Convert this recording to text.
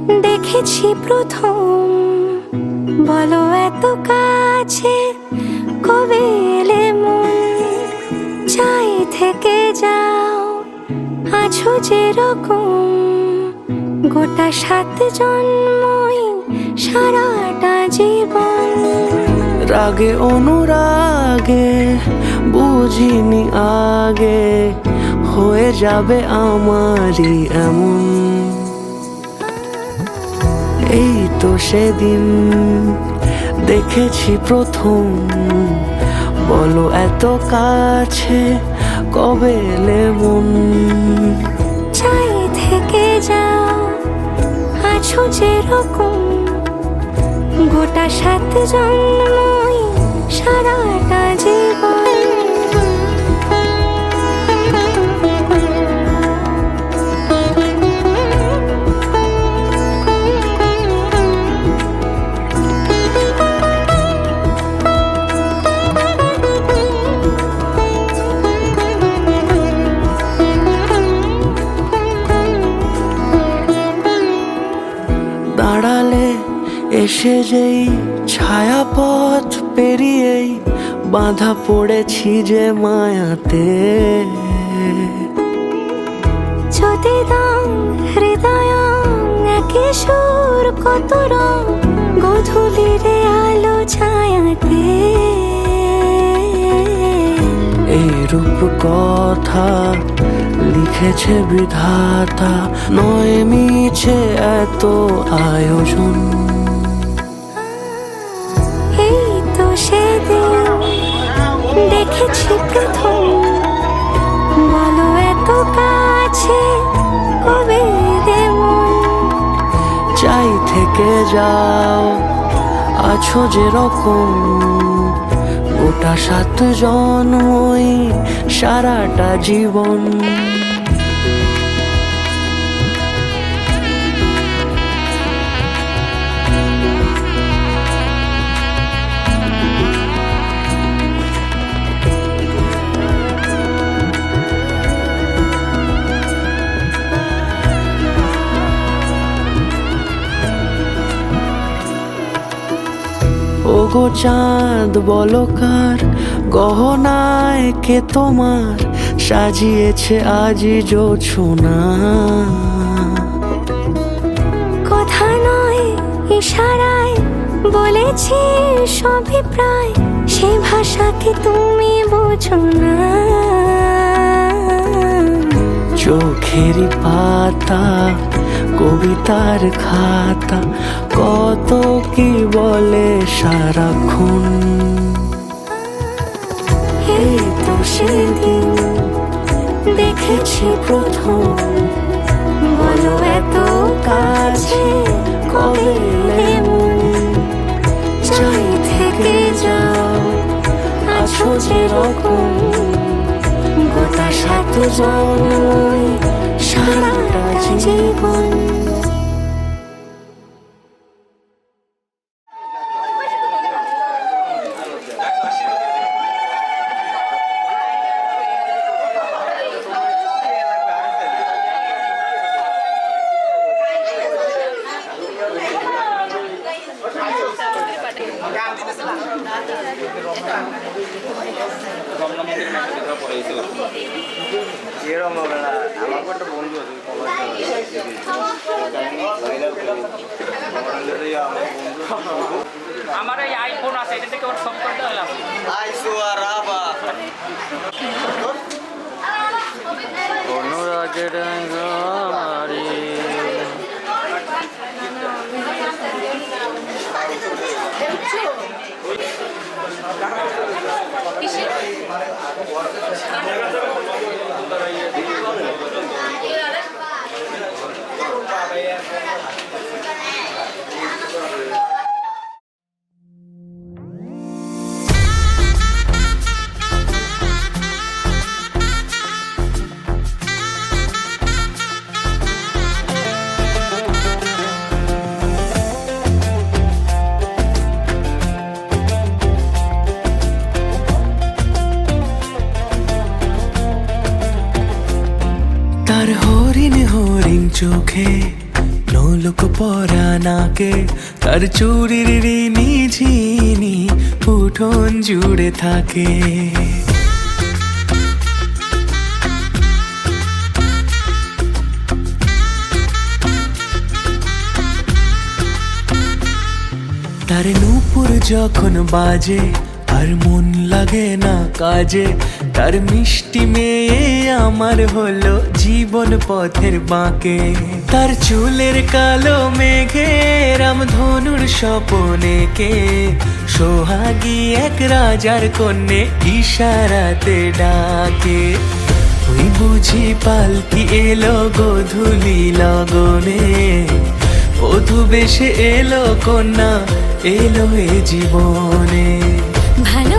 দেখেছি প্রথম, বলো এত কাছে কবে এলে মন, চাই থেকে যাও আছো যেরকম, গোটা 7 জন্মই সারাটা জীবন। রাগে অনুরাগে বুঝিনি আগে, হয়ে যাবে আমারই এমন। এই তো সেদিন দেখেছি প্রথম, বলো এত কাছে কবে এলে মন, চাই থেকে যাও আছো যেরকম, গোটা 7 জন্মই সারাটা জীবন। দাঁড়ালে এসে যেই ছায়াপথ পেরিয়েই বাঁধা পড়েছি যে মায়াতে। যদি দাও হৃদয় একে সুর কত রং, গধূলিরে আলো ছায়াতে। এই রূপ কথা লিখেছে বিধাতা, নয় মিছে এত আয়োজন। এই তো সেদিন দেখেছি প্রথম, বলো এত কাছে কবে এলে মন, চাই থেকে যাও আছো যেরকম, গোটা 7 জন্মই সারাটা জীবন। ওগো চাঁদ বলো কার গহনায় কে তোমার সাজিয়েছে আজি জোছনা। কথা নয় ইশারায় বলেছি সবই প্রায়, সে ভাষাকে তুমি বোঝো না। চোখেরই পাতা কবিতার খাতা, কত কি বলে সারাক্ষণ। এই তো সেদিন দেখেছি প্রথম, বলো এত কাছে কবে এলে মন, চাই থেকে যাও আছো যেরকম, গোটা 7 জন্মই সারাটা জীবন। এরকম হবে না, আমার একটা বন্ধু আছে আমার এই আইফোন আছে, এটা থেকে ওর সব করতে হলাম। অনুরাগের গাড়ি তার হরিণ হরিণ চোখে নৌলোক পরা নাকে তার চুরির ঋণী ঝিনি উঠোন জুড়ে থাকে। তার নূপুর যখন বাজে আর মন লাগে না কাজে, তার মিষ্টি মেয়ে আমার হলো জীবন পথের বাঁকে। তার চুলের কালো মেঘে রামধনুর স্বপনে কে সোহাগী এক রাজার কন্যে ইশারাতে ডাকে। ওই বুঝি পালকি এলো গোধূলি লগনে, বধূ বেশে এলো কন্যা এলো এ জীবনে। ভালো